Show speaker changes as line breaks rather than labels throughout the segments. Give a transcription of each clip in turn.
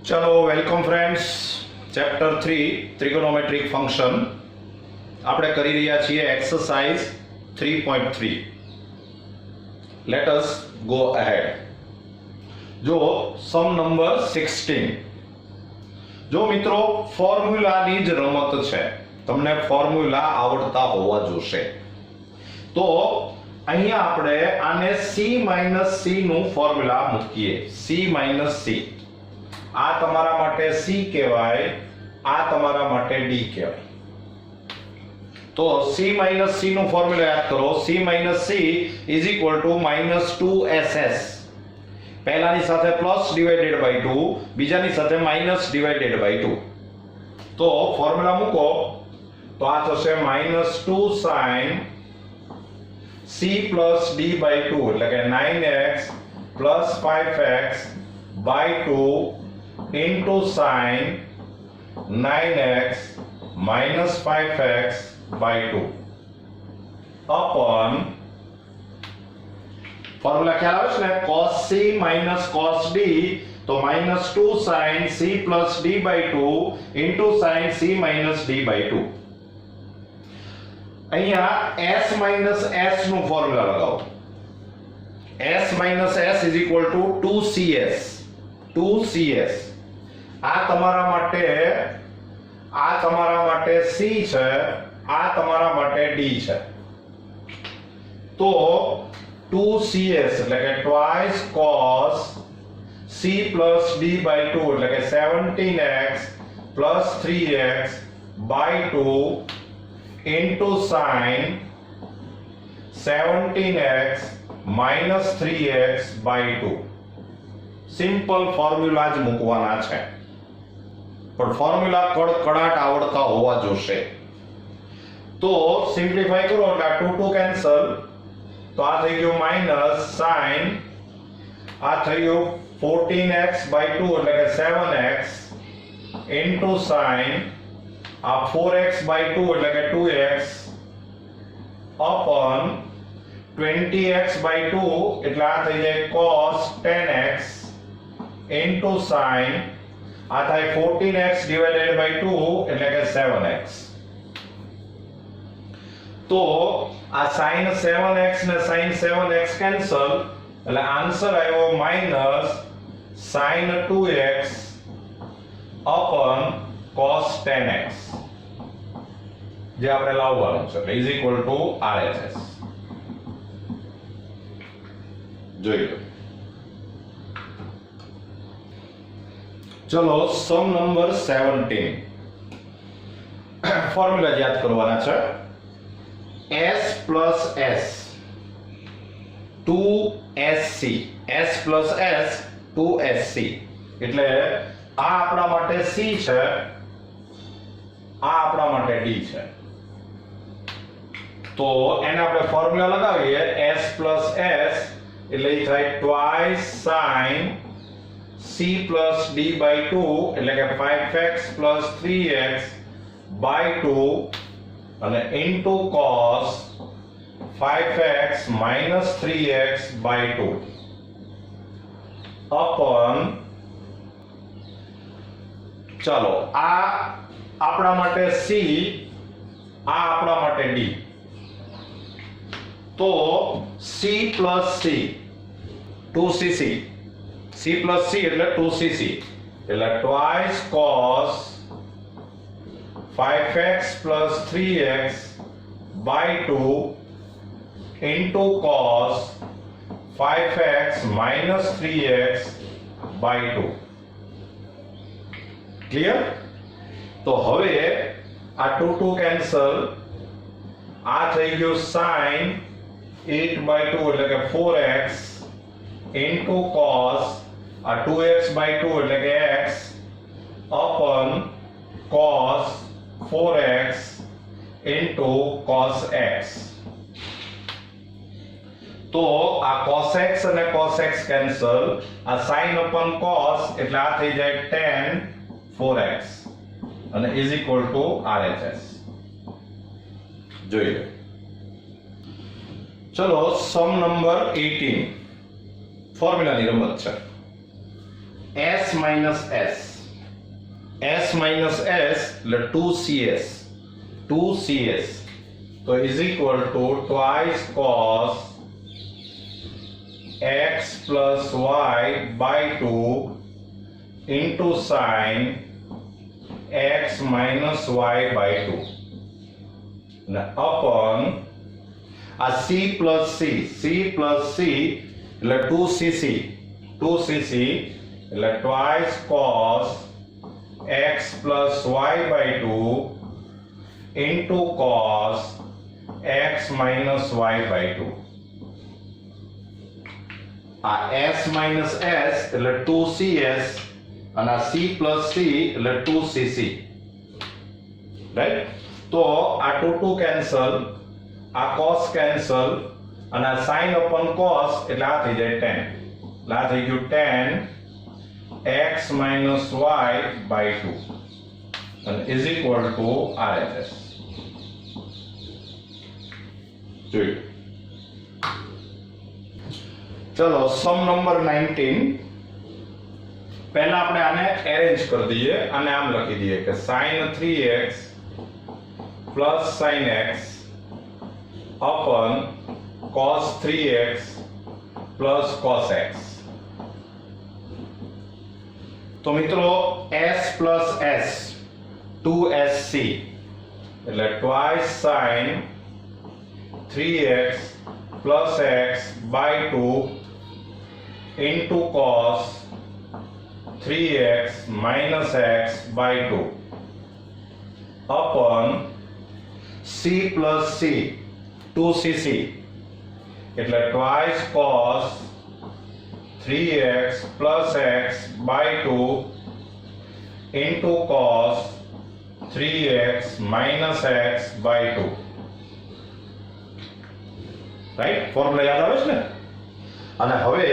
चलो welcome friends chapter 3 trigonometric function આપણે કરી રહ્યા છીએ exercise 3.3 let us go ahead જો સમ નંબર 16 જો મિત્રો ફોર્મ્યુલાની જ રમત છે તમને ફોર્મ્યુલા આવડતા હોવા જોશે તો અહીંયા આપણે આને c c નું ફોર્મ્યુલા મૂકીએ c c આ તમારા માટે c કહેવાય આ તમારા માટે d કહેવાય તો c c નું ફોર્મ્યુલા યાદ કરો c c is equal to -2ss પહેલાની સાથે પ્લસ ડિવાઇડેડ બાય 2 બીજાની સાથે માઈનસ ડિવાઇડેડ બાય 2 તો ફોર્મ્યુલા મૂકો તો આ થશે -2 sin c plus d by 2 એટલે કે 9x plus 5x by 2 into sin 9x minus 5x by 2 upon formula ખ્યાલ આવે છે ને cos c minus cos d તો -2 sin c plus d by 2 into sin c minus d by 2 અહીંયા s minus s નું formula લગાવો s minus s is equal to 2cs આ તમારા માટે c છે આ તમારા માટે d છે તો 2cs એટલે કે twice cos c plus d by 2 એટલે કે 17x plus 3x by 2 into sin 17x minus 3x by 2 simple formula જ મૂકવાના છે પણ ફોર્મ્યુલા કડકડાટ આવડતા હોવા જોશે તો સિમ્પ્લિફાય કરો એટલે 2 કેન્સલ તો આ થઈ ગયું માઈનસ sin આ થઈ ગયું 14x by 2 એટલે કે 7x into sin આ 4x by 2 એટલે કે 2x upon 20x by 2 એટલે આ થઈ જાય cos 10x into sin આ થાય 14x divided by 2 એટલે કે 7x તો આ sin 7x ને sin 7x કેન્સલ એટલે આન્સર આવ્યો minus sin 2x upon cos 10x જે આપણે લાવવાનું છે એટલે ઇઝ ઇક્વલ ટુ RHS જોઈ લો ચલો સમ નંબર 17 ફોર્મ્યુલા યાદ કરવાના છે s plus s 2sc s plus s 2sc એટલે આ આપણા માટે c છે આ આપણા માટે d છે તો એને આપણે ફોર્મ્યુલા લગાવીએ s plus s એટલે ઈ થાય twice sin c plus d by 2 એટલે કે 5x plus 3x by 2 અને into cos 5x minus 3x by 2 upon ચાલો આ આપણા માટે c આ આપણા માટે d તો c plus c 2cc c plus c એટલે 2cc એટલે twice cos 5x plus 3x by 2 into cos 5x minus 3x by 2 clear તો હવે આ 2 કેન્સલ આ થઈ ગયું sin 8 by 2 એટલે કે 4x into cos આ 2x by 2 એટલે કે x upon cos 4x into cos x તો આ cos x અને cos x કેન્સલ આ sin upon cos એટલે આ થઈ જાય tan 4x અને is equal to RHS જોઈ લો ચલો સમ નંબર 18 ફોર્મ્યુલાની રમત છે s minus s s minus s એટલે 2cs 2cs તો is equal to twice cos x plus y by 2 into sin x minus y by 2 upon a c plus c એટલે 2cc એટલે twice cos x plus y by 2 into cos x minus y by 2 આ s minus s એટલે 2cs અને આ c plus c એટલે 2cc right તો આ 2 cancel આ cos કેન્સલ અને આ sin upon cos એટલે આ થઈ જાય 10 એટલે આ થઈ ગયું 10 x minus y by 2 and is equal to RHS જોઈ ચલો સમ નંબર 19 પહેલા આપણે આને અરેન્જ કરી દઈએ અને આમ લખી દઈએ કે sin 3x plus sin x upon cos 3x plus cos x તો મિત્રો s plus s 2sc એટલે twice sin 3x plus x by 2 into cos 3x minus x by 2 upon c plus c 2cc એટલે twice cos 3x plus x by 2 into cos 3x minus x by 2 right formula યાદ આવે છે ને અને હવે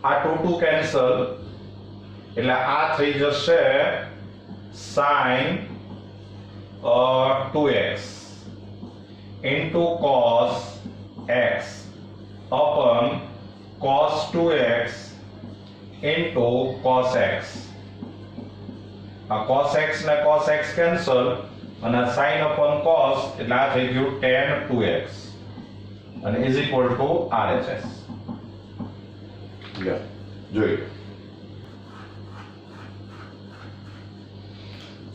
આ 2 cancel એટલે આ થઈ જશે sin 2x into cos x upon cos 2x into cos x આ cos x ને cos x કેન્સલ અને sin upon cos એટલે આ થઈ ગયું tan 2x and is equal to RHS જોઈ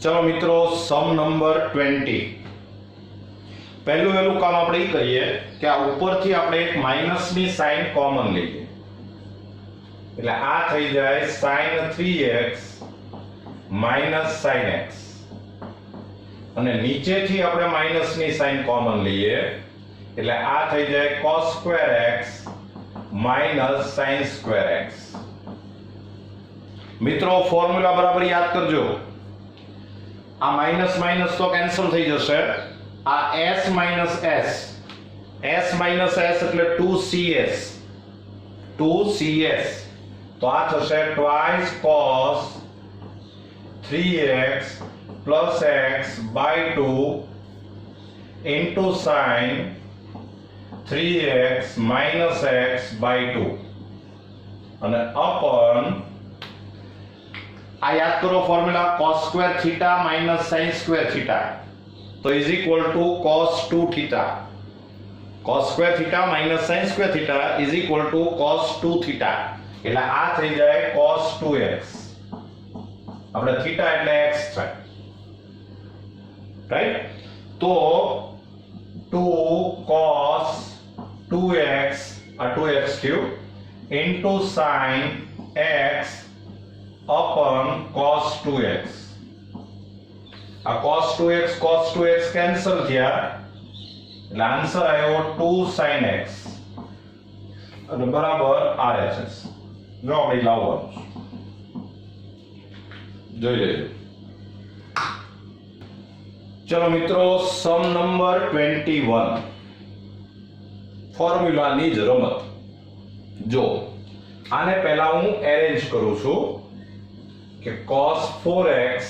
ચલો મિત્રો સમ નંબર 20 પહેલું એનું કામ આપણે એ કરીએ કે આ ઉપરથી આપણે એક માઈનસ ની સાઇન કોમન લઈએ એટલે આ થઈ જાય sin 3x minus sin x અને નીચેથી આપણે માઈનસ ની સાઇન કોમન લઈએ એટલે આ થઈ જાય cos square x minus sin square x મિત્રો ફોર્મ્યુલા બરાબર યાદ કરજો આ માઈનસ માઈનસ તો કેન્સલ થઈ જશે આ s minus s એટલે 2cs તો આ થશે twice cos 3x plus x by 2 into sin 3x minus x by 2 અને upon આ યાદ કરો formula cos square theta minus sin square theta તો is equal to cos 2 theta cos square theta minus sin square theta is equal to cos 2 theta એટલે આ થઈ જાય cos 2x આપણે theta એટલે x છે રાઈટ તો 2 cos 2x 2x cube into sin x upon cos 2x આ cos 2x cancel થયા એટલે આન્સર આવ્યો 2 sin x અને બરાબર RHS જો આપણે લાવવાનું જોઈ લેજો ચલો મિત્રો સમ નંબર 21 ફોર્મ્યુલાની જ રમત જો આને પહેલા હું અરેન્જ કરું છું કે cos 4x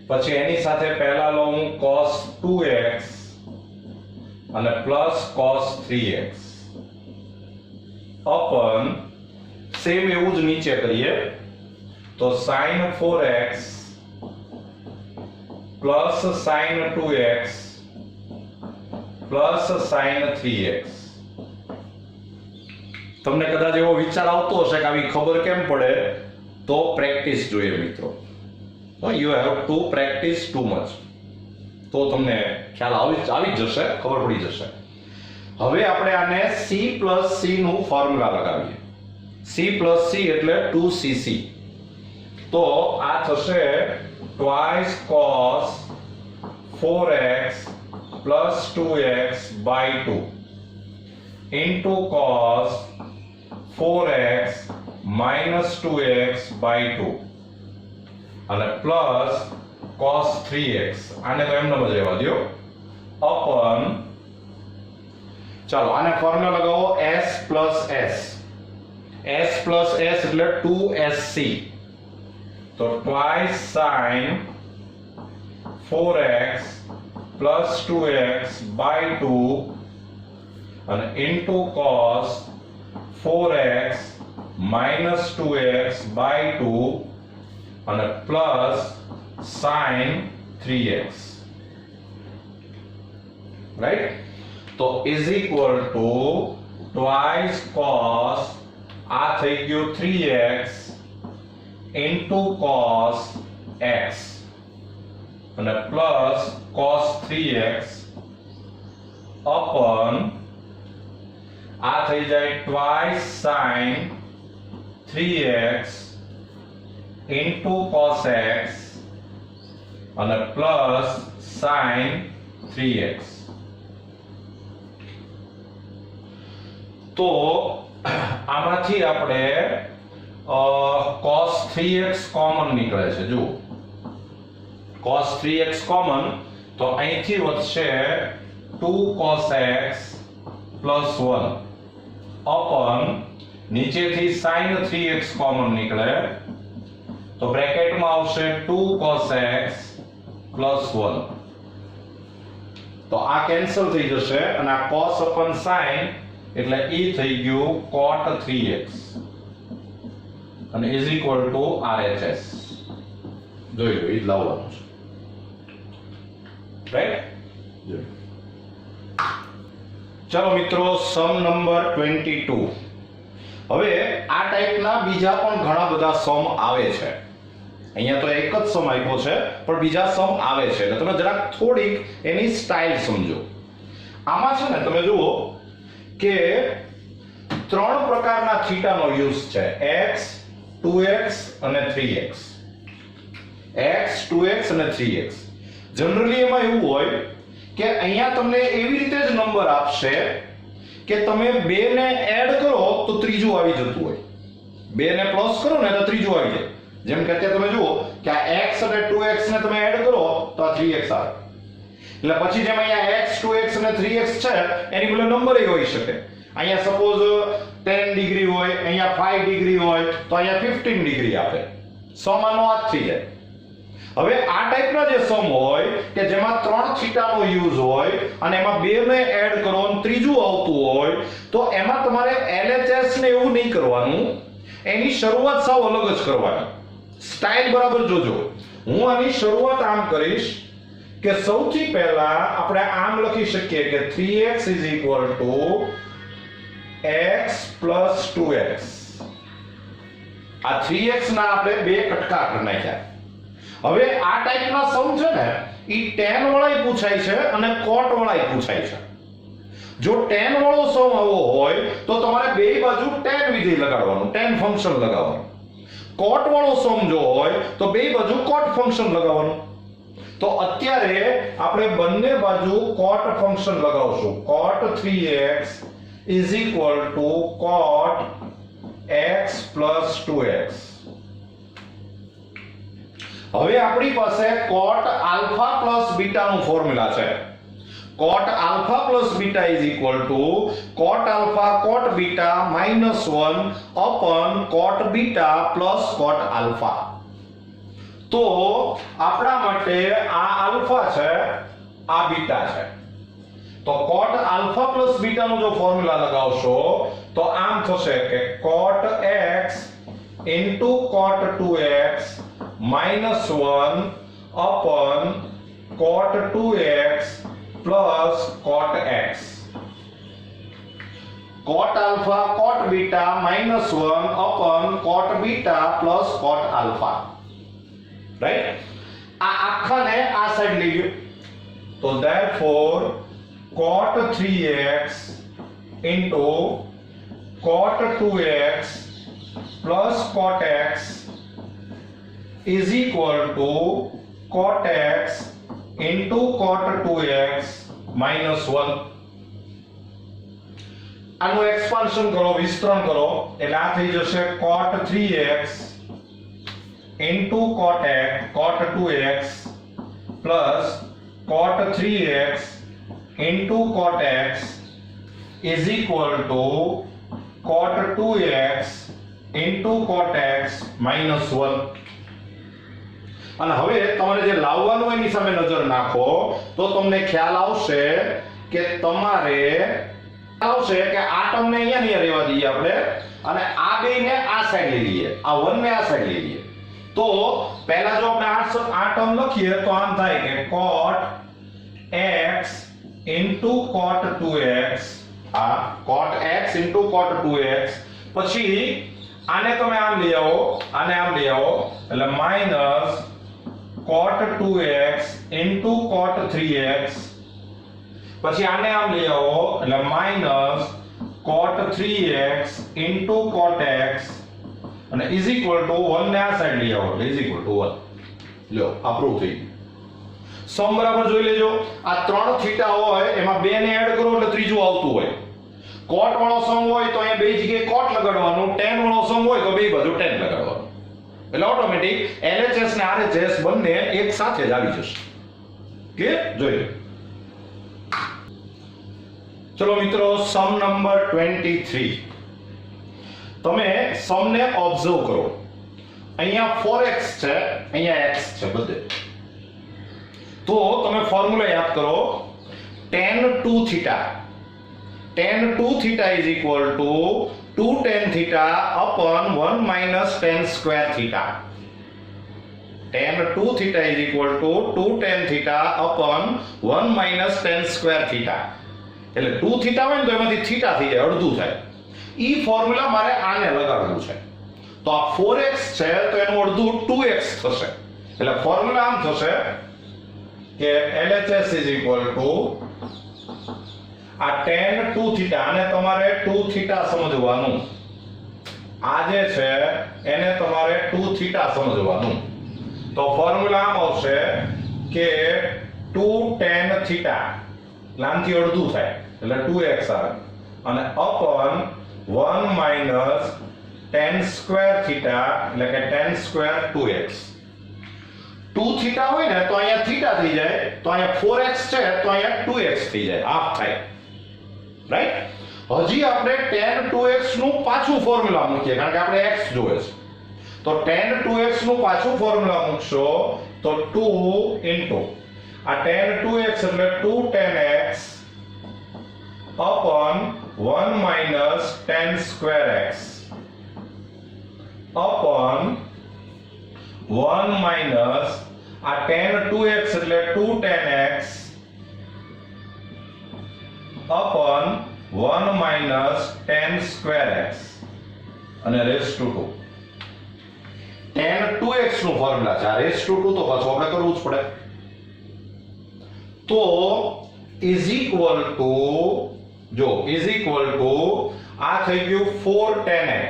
પછી એની સાથે પહેલા લઉં cos 2x અને plus cos 3x upon same એવું જ નીચે કરીએ તો sin 4x plus sin 2x plus sin 3x. તમને કદાચ એવો વિચાર આવતો હશે કે આવી ખબર કેમ પડે, તો પ્રેક્ટિસ જોઈએ મિત્રો. You have to practice too much, તો તમને ખ્યાલ આવી જશે, ખબર પડી જશે. હવે આપણે આને c પ્લસ c નું ફોર્મ્યુલા લગાવીએ. c પ્લસ c એટલે 2cc. તો આ થશે twice cos 4x plus 2x by 2 into cos 4x minus 2x by 2 અને પ્લસ cos 3x, આને તો એમ જ રહેવા દો, અપન, ચાલો આને ફોર્મ્યુલા લગાવો, s plus s. s plus s એટલે 2sc. તો twice sin 4x plus 2x by 2 and into cos 4x minus 2x by 2 and plus sin 3x. Right? So is equal to twice cos, આ થઈ ગયું 3x into cos x અને plus cos 3x upon આ થઈ જાય twice sin 3x into cos x અને plus sin 3x. તો આમાંથી આપણે cos 3x કોમન નીકળે છે. જુઓ, cos 3x કોમન, તો અહીંથી વધશે 2 cos x plus 1 upon નીચેથી sin 3x કોમન નીકળે, તો બ્રેકેટમાં આવશે 2 cos x plus 1. તો આ કેન્સલ થઈ જશે અને આ cos upon sin એટલે ઈ થઈ ગયું cot 3x અને ઇઝ ઇક્વલ ટુ RHS. જોઈ લો, ઈ જ લાવવાનું છે. રાઈટ? ચલો મિત્રો, સમ નંબર 22. હવે આ ટાઈપના બીજા પણ ઘણા બધા સમ આવે છે. અહીંયા તો એક જ સમ આપ્યો છે, પણ બીજા સમ આવે છે, એટલે તમે જરાક થોડીક એની સ્ટાઇલ સમજો. આમાં છે ને, તમે જુઓ કે 3 પ્રકારના થીટાનો યુઝ છે, x, 2x અને 3x. x, 2x અને 3x. જનરલી એમાં એવું હોય કે અહીંયા તમને એવી રીતે જ નંબર આપશે કે તમે બે ને એડ કરો તો ત્રીજું આવી જતું હોય, બે ને પ્લસ કરો ને તો ત્રીજું આવી જાય. જેમ કે અત્યારે તમે જુઓ કે આ x અને 2x ને તમે એડ કરો તો આ 3x આવે. એટલે પછી જેમ અહીંયા x, 2x અને 3x છે, એની બદલે નંબર એ હોઈ શકે. અહીંયા સપોઝ 10 ડિગ્રી હોય, અહીંયા 5 ડિગ્રી હોય, તો અહીંયા 15 ડિગ્રી આપે. સમ આનો આ જ થઈ જાય. હવે આ ટાઈપના જે સમ હોય કે જેમાં 3 થીટાનો યુઝ હોય અને એમાં બે ને એડ કરો અને ત્રીજું આવતું હોય, તો એમાં તમારે LHS ને એવું નહીં કરવાનું, એની શરૂઆત સાવ અલગ જ કરવાની. સ્ટાઇલ બરાબર જોજો. હું આની શરૂઆત આમ કરીશ કે સૌથી પહેલા આપણે આમ લખી શકીએ કે 3x is equal to x plus 2x. આ 3x ના આપણે બે કટકા કરી નાખ્યા. હવે આ ટાઈપના સમ છે ને, ઈ tan વાળાય પૂછાય છે અને cot વાળાય પૂછાય છે. જો tan વાળો સમ આવો હોય તો તમારે બે બાજુ tan વિધેય લગાડવાનું, tan ફંક્શન લગાવવાનું. cot વાળો સમ જો હોય તો બે બાજુ cot ફંક્શન લગાવવાનું. તો અત્યારે આપણે બંને બાજુ cot ફંક્શન લગાવશું. cot 3x is equal to cot x plus 2x. હવે આપણી પાસે cot alpha plus beta નું ફોર્મ્યુલા છે. cot alpha plus beta is equal to cot alpha cot beta minus 1 upon cot beta plus cot alpha. તો આપણા માટે આ alpha છે, આ બીટા છે. તો cot alpha plus beta નો જો ફોર્મ્યુલા લગાવશો તો આમ થશે કે cot x into cot 2x minus 1 upon cot 2x plus cot x. Cot alpha cot beta minus 1 upon cot beta plus cot alpha. Right? આ આખાને આ સાઈડ લઈ લો. તો therefore cot 3x into cot 2x plus cot x is equal to cot x into cot 2x minus 1. આનું expansion કરો, વિસ્તરણ કરો, એટલે આ થઈ જશે cot 3x into cot 2x plus cot 3x into cot x is equal to cot 2x into cot x minus 1. અને હવે તમારે જે લાવવાનું એની સામે નજર નાખો તો તમને ખ્યાલ આવશે કે તમારે આવશે કે આ ટર્મને અહીંયા નહીં રહેવા દઈએ આપણે અને આ બેને આ સાઈડ લઈ લઈએ, આ 1 ને આ સાઈડ લઈ લઈએ. તો પહેલા જો આપણે આ ટર્મ લખીએ તો આમ થાય કે cot x into cot 2x, આ cot x into cot 2x, પછી આને તમે આમ લઈ આવો, આને આમ લઈ આવો, એટલે minus cot 2x into cot 3x, પછી આને આમ લઈ આવો એટલે minus cot 3x into cot x અને is equal to 1 ને આ સાઈડ લઈ આવો એટલે is equal to 1. લ્યો આ પ્રૂવ થઈ ગયું. સમ બરાબર જોઈ લેજો. આ ત્રણ થીટા હોય એમાં બે ને એડ કરો એટલે ત્રીજું આવતું હોય. cot વાળો સમ હોય તો અહીંયા બે જગ્યાએ cot લગાડવાનું, tan વાળો સમ હોય તો બે બાજુ tan લગાડવાનું. એટલે ઓટોમેટિક LHS ને RHS બંને એક સાથે જ આવી જશે. ક્લિયર? જોઈ લો. ચલો મિત્રો, સમ નંબર 23. તમે સમ ને ઓબ્ઝર્વ કરો. અહીંયા 4x છે, અહીંયા x છે બધે. તો તમે ફોર્મ્યુલા યાદ કરો. tan 2 theta, tan 2 theta is equal to 2 tan theta upon 1 minus tan square theta. tan 2 theta is equal to 2 tan theta upon 1 minus tan square theta. એટલે 2 થીટા હોય ને તો એમાંથી થીટા થઈ જાય, અડધું થાય. ઈ ફોર્મ્યુલા મારે આને લગાડવું છે. તો આ 4x છે તો એનું અડધું 2x થશે. એટલે ફોર્મ્યુલા આમ થશે કે LHS is equal to આ tan 2 થીટા, આને તમારે 2 થીટા સમજવાનું. આ જે છે એને તમારે 2 થીટા સમજવાનું. તો ફોર્મ્યુલા આમ આવશે કે 2 tan થીટા લાંબથી અડધું થાય એટલે 2x આવે અને upon 1 minus tan square theta એટલે કે tan square 2x. 2 theta હોય ને તો અહીંયા theta થઈ જાય, તો અહીંયા 4x છે તો અહીંયા 2x થઈ જાય, હાફ થાય. રાઈટ? હજી આપણે tan 2x નું પાછું ફોર્મ્યુલા મૂકીએ કારણ કે આપણે x જોઈએ છે. તો tan 2x નું પાછું ફોર્મ્યુલા મૂકશો તો 2 into આ tan 2x એટલે 2 tan x upon 1 minus tan square x upon 1 minus આ tan 2x એટલે 2 tan x upon 1 minus tan square x અને raised to 2. tan 2x નું ફોર્મ્યુલા છે, આ raised to 2 તો પાછું આપણે કરવું જ પડે. તો is equal to, જો is equal to આ થઈ ગયું 4 tan x.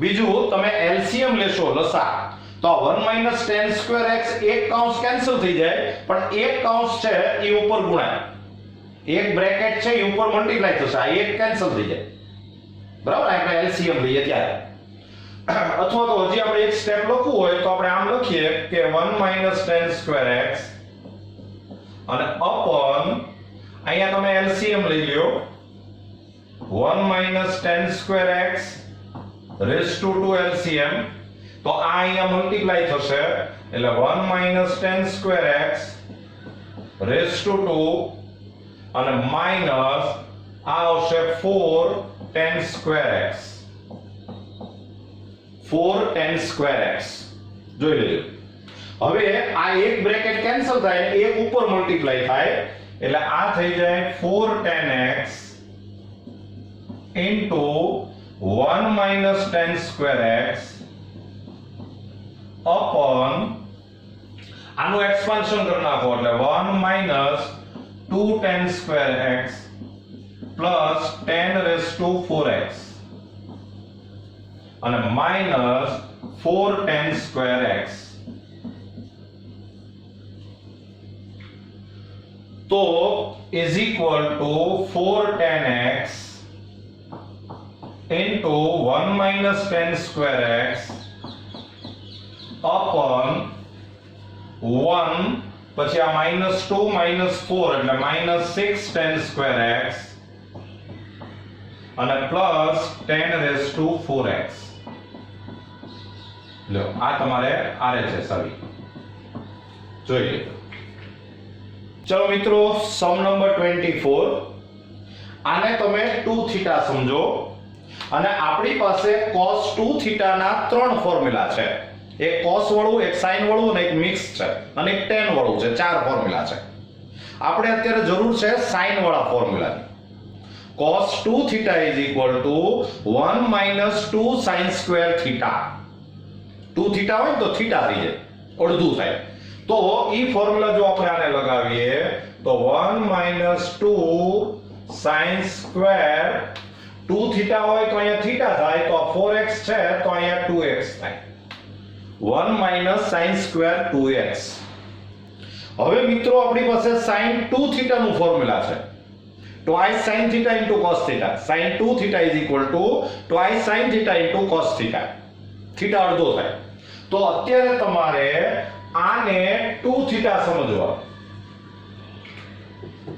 બીજું તમે LCM લેશો, લસા, તો 1 minus tan square x એક કૌંસ કેન્સલ થઈ જાય પણ એક કૌંસ છે એ ઉપર ગુણાય, એક બ્રેકેટ છે એ ઉપર મલ્ટીપ્લાય થશે, આ એક કેન્સલ થઈ જાય. બરાબર? આપણે LCM લઈએ ત્યારે. અથવા તો હજી આપણે એક સ્ટેપ લખવું હોય તો આપણે આમ લખીએ કે 1 minus tan square x અને upon અહીંયા તમે LCM લઈ લ્યો 1 minus tan square x raised to 2 LCM, તો આ અહીંયા મલ્ટીપ્લાય થશે એટલે 1 minus tan square x raised to 2 અને માઈનસ આ આવશે 4 tan square x, 4 tan square x. જોઈ લેજો. હવે આ એક બ્રેકેટ કેન્સલ થાય ને એક ઉપર મલ્ટીપ્લાય થાય એટલે આ થઈ જાય 4 tan x into 1 minus tan square x upon આનું એક્સપાન્શન કરી નાખો એટલે 1 minus 2 tan square x plus tan raised to 4x અને minus 4 tan square x. तो is equal to 4 tan x into 1 minus tan square x upon 1 પછી આ -2 -4 એટલે -6 tan square x અને પ્લસ 10 raised to 4x. લો આ તમારે RHS આવી જોઈ લો. ચલો મિત્રો, સમ નંબર 24 આને તમે 2 થીટા સમજો અને આપણી પાસે cos 2 થીટા ના ત્રણ ફોર્મ્યુલા છે. એક cos વાળું, એક sin વાળું અને એક મિક્સ છે અને એક tan વાળું છે. ચાર ફોર્મ્યુલા છે. આપણે અત્યારે જરૂર છે sin વાળા ફોર્મ્યુલાની. cos 2 theta is equal to 1 minus 2 sin square theta. 2 theta હોય તો theta થઈ જાય, અડધું થાય. તો ઈ ફોર્મ્યુલા જો આપણે આને લગાવીએ તો 1 minus 2 sin square 2 theta હોય તો અહીંયા theta થાય તો 4x છે તો અહીંયા 2x થાય. 1 minus sin square 2x. હવે મિત્રો આપણી પાસે sin 2 theta નું ફોર્મ્યુલા છે. twice sin theta into cos theta. sin 2 theta is equal to twice sin theta into cos theta. theta અડધો થાય. તો અત્યારે તમારે આને 2 theta સમજવા.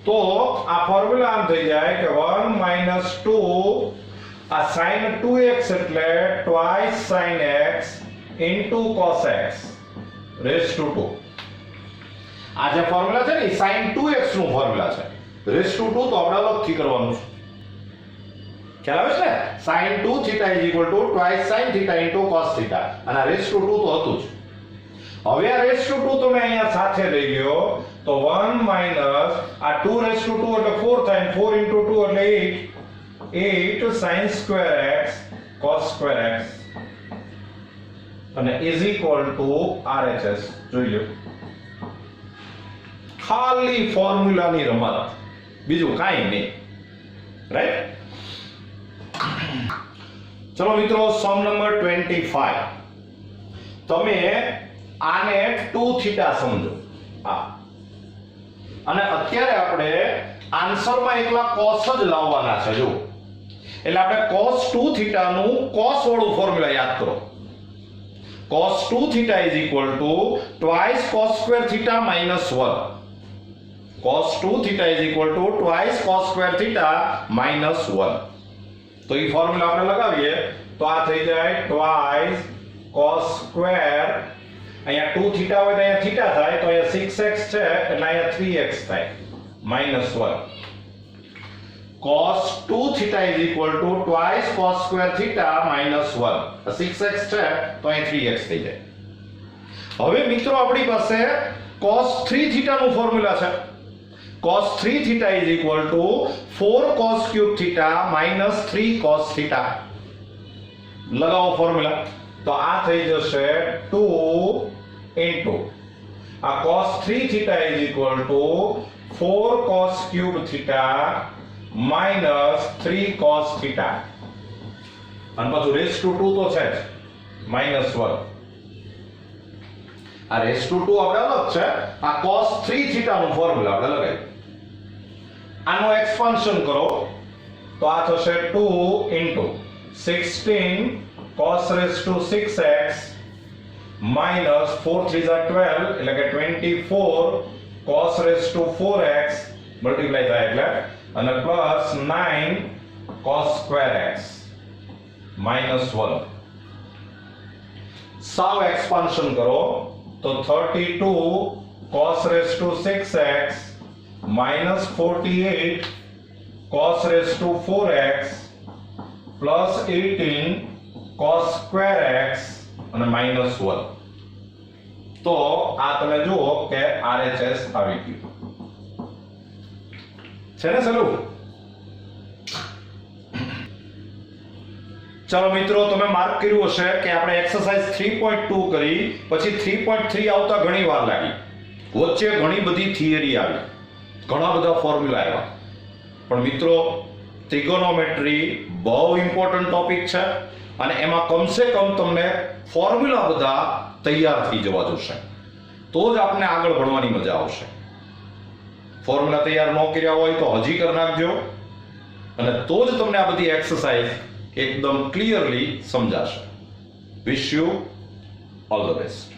તો આ ફોર્મ્યુલા આમ થઈ જાય કે 1 minus 2 આ sin 2x એટલે twice sin x into cos x raised to 2. આ જે ફોર્મ્યુલા છે ને sin 2x નું ફોર્મ્યુલા છે. raised to 2 તો આપણે અલગથી કરવાનું છે. ખ્યાલ આવે છે ને? sin 2 theta is equal to twice sin theta into cos theta અને raised to 2 તો હતું જ. હવે આ raised to 2 તમે અહીંયા સાથે લઈ લ્યો તો 1 minus આ 2 raised to 2 એટલે 4 થાય 4 into 2 એટલે 8 sin square x cos square x અને is equal to RHS. જોઈ લો, ખાલી ફોર્મ્યુલાની રમત, બીજું કાંઈ નહીં. રાઈટ? ચલો મિત્રો, સમ નંબર 25 તમે આને 2 થીટા સમજો. આ અને અત્યારે આપણે આન્સરમાં એકલા cos જ લાવવાના છે. જો એટલે આપણે cos 2 થીટા નું cos વાળું ફોર્મ્યુલા યાદ કરો. cos 2 theta is equal to twice cos square theta minus 1. cos 2 theta is equal to twice cos square theta minus 1. તો ઈ ફોર્મ્યુલા આપણે લગાવીએ તો આ થઈ જાય twice cos square, અહીંયા 2 theta હોય તો અહીંયા theta થાય તો અહીંયા 6x છે એટલે અહીંયા 3x થાય minus 1. cos 2 theta is equal to twice cos square theta minus 1. 6x છે તો અહીં 3x થઈ જાય. હવે મિત્રો આપણી પાસે cos 3 theta નું ફોર્મ્યુલા છે. cos 3 theta is equal to 4 cos cube theta minus 3 cos theta. લગાવો ફોર્મ્યુલા તો આ થઈ જશે 2 into આ cos 3 theta is equal to 4 cos cube theta minus 3 cos theta અને પાછું raised to 2 તો છે જ minus 1. આ raised to 2 આપણે અલગ છે. આ cos 3 theta નું ફોર્મ્યુલા આપણે લગાવીએ. આનું એક્સપાન્શન કરો તો આ થશે 2 into 16 cos raised to 6x minus 4 3 are 12 એટલે કે 24 cos raised to 4x multiply થાય એટલે અને plus 9 cos square x minus 1. સાવ એક્સપાન્શન કરો તો 32 cos raised to 6x minus 48 cos raised to 4x plus 18 cos square x અને minus 1. તો આ તમે જુઓ કે RHS આવી ગયું છે ને સલું? ચાલો મિત્રો, તમે માર્ક કર્યું હશે કે આપણે એક્સરસાઇઝ 3.2 કરી, પછી 3.3 આવતા ઘણી વાર લાગી, વચ્ચે ઘણી બધી થિયરી આવી, ઘણા બધા ફોર્મ્યુલા આવ્યા. પણ મિત્રો, ટ્રિગોનોમેટ્રી બહુ ઇમ્પોર્ટન્ટ ટોપિક છે અને એમાં કમસે કમ તમને ફોર્મ્યુલા બધા તૈયાર થઈ જવા જોશે, તો જ આપણે આગળ ભણવાની મજા આવશે. ફોર્મ્યુલા તૈયાર ન કર્યા હોય તો હજી કરી નાખજો, અને તો જ તમને આ બધી એક્સરસાઇઝ એકદમ ક્લિયરલી સમજાશે. Wish you all the best.